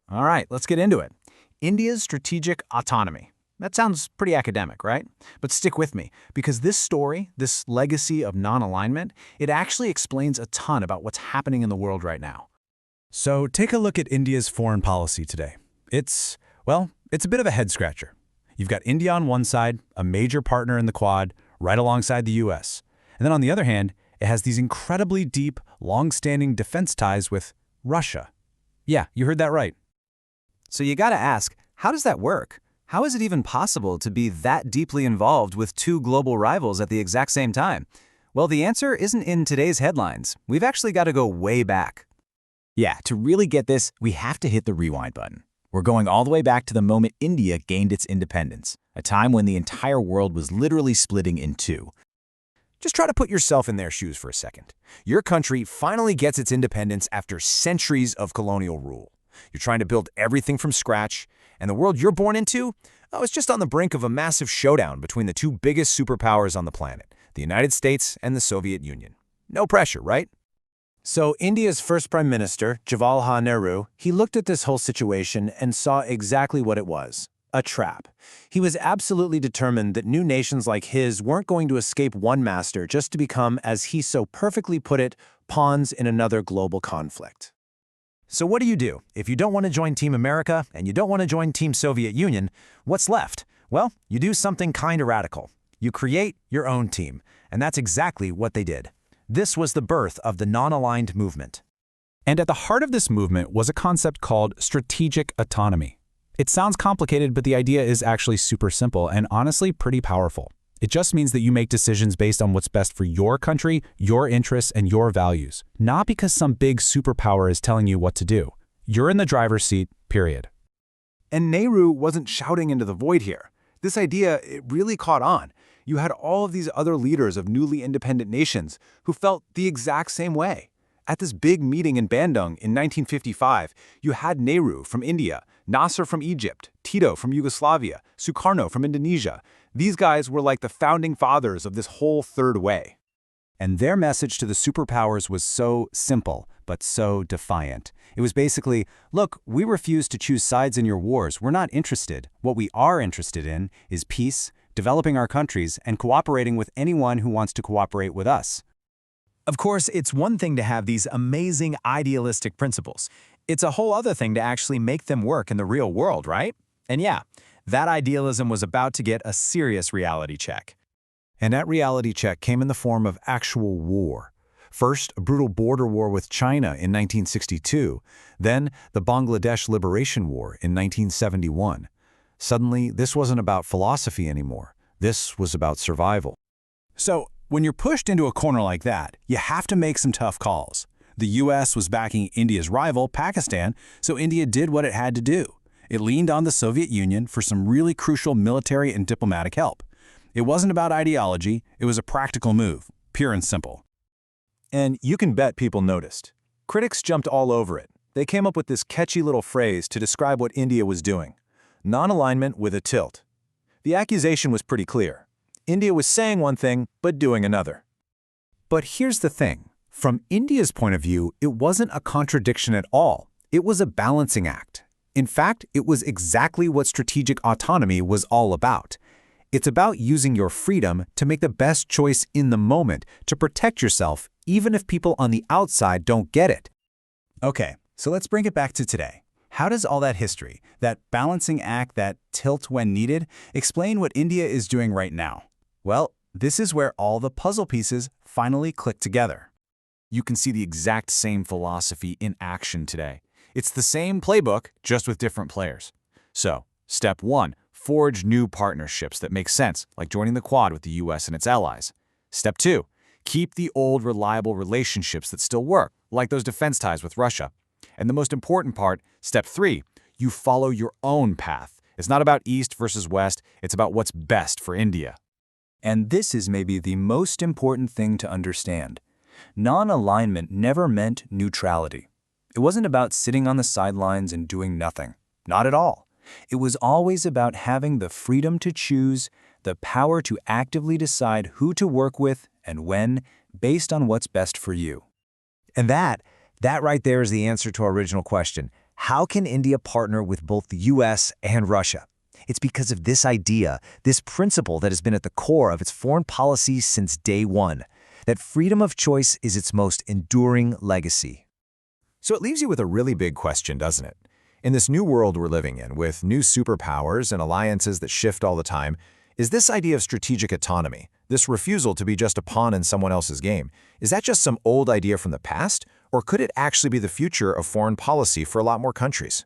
All right, let's get into it. India's strategic autonomy. That sounds pretty academic, right? But stick with me, because this story, this legacy of non-alignment, it actually explains a ton about what's happening in the world right now. So take a look at India's foreign policy today. It's a bit of a head-scratcher. You've got India on one side, a major partner in the Quad, right alongside the US. And then on the other hand, it has these incredibly deep, long-standing defense ties with Russia. Yeah, you heard that right. So you gotta ask, how does that work? How is it even possible to be that deeply involved with two global rivals at the exact same time? Well, the answer isn't in today's headlines. We've actually got to go way back. Yeah, to really get this, we have to hit the rewind button. We're going all the way back to the moment India gained its independence, a time when the entire world was literally splitting in two. Just try to put yourself in their shoes for a second. Your country finally gets its independence after centuries of colonial rule. You're trying to build everything from scratch, and the world you're born into, it's just on the brink of a massive showdown between the two biggest superpowers on the planet, the United States and the Soviet Union. No pressure, right? So India's first Prime Minister, Jawaharlal Nehru, he looked at this whole situation and saw exactly what it was. A trap. He was absolutely determined that new nations like his weren't going to escape one master just to become, as he so perfectly put it, pawns in another global conflict. So what do? If you don't want to join Team America and you don't want to join Team Soviet Union, what's left? Well, you do something kind of radical. You create your own team, and that's exactly what they did. This was the birth of the non-aligned movement. And at the heart of this movement was a concept called strategic autonomy. It sounds complicated, but the idea is actually super simple and honestly pretty powerful. It just means that you make decisions based on what's best for your country, your interests, and your values, not because some big superpower is telling you what to do. You're in the driver's seat, period. And Nehru wasn't shouting into the void here. This idea, it really caught on. You had all of these other leaders of newly independent nations who felt the exact same way. At this big meeting in Bandung in 1955, you had Nehru from India, Nasser from Egypt, Tito from Yugoslavia, Sukarno from Indonesia. These guys were like the founding fathers of this whole third way. And their message to the superpowers was so simple, but so defiant. It was basically, look, we refuse to choose sides in your wars. We're not interested. What we are interested in is peace, developing our countries, and cooperating with anyone who wants to cooperate with us. Of course, it's one thing to have these amazing idealistic principles. It's a whole other thing to actually make them work in the real world, right? And yeah, that idealism was about to get a serious reality check. And that reality check came in the form of actual war. First, a brutal border war with China in 1962, then the Bangladesh Liberation War in 1971. Suddenly, this wasn't about philosophy anymore. This was about survival. So, when you're pushed into a corner like that, you have to make some tough calls. The US was backing India's rival, Pakistan, so India did what it had to do. It leaned on the Soviet Union for some really crucial military and diplomatic help. It wasn't about ideology, it was a practical move, pure and simple. And you can bet people noticed. Critics jumped all over it. They came up with this catchy little phrase to describe what India was doing. Non-alignment with a tilt. The accusation was pretty clear. India was saying one thing, but doing another. But here's the thing. From India's point of view, it wasn't a contradiction at all. It was a balancing act. In fact, it was exactly what strategic autonomy was all about. It's about using your freedom to make the best choice in the moment to protect yourself, even if people on the outside don't get it. Okay, so let's bring it back to today. How does all that history, that balancing act, that tilt when needed, explain what India is doing right now? Well, this is where all the puzzle pieces finally click together. You can see the exact same philosophy in action today. It's the same playbook, just with different players. So, step 1, forge new partnerships that make sense, like joining the Quad with the US and its allies. Step 2, keep the old reliable relationships that still work, like those defense ties with Russia. And the most important part, step 3, you follow your own path. It's not about East versus West, it's about what's best for India. And this is maybe the most important thing to understand. Non-alignment never meant neutrality. It wasn't about sitting on the sidelines and doing nothing. Not at all. It was always about having the freedom to choose, the power to actively decide who to work with and when, based on what's best for you. And that right there is the answer to our original question. How can India partner with both the US and Russia? It's because of this idea, this principle that has been at the core of its foreign policy since day one, that freedom of choice is its most enduring legacy. So it leaves you with a really big question, doesn't it? In this new world we're living in, with new superpowers and alliances that shift all the time, is this idea of strategic autonomy, this refusal to be just a pawn in someone else's game, is that just some old idea from the past, or could it actually be the future of foreign policy for a lot more countries?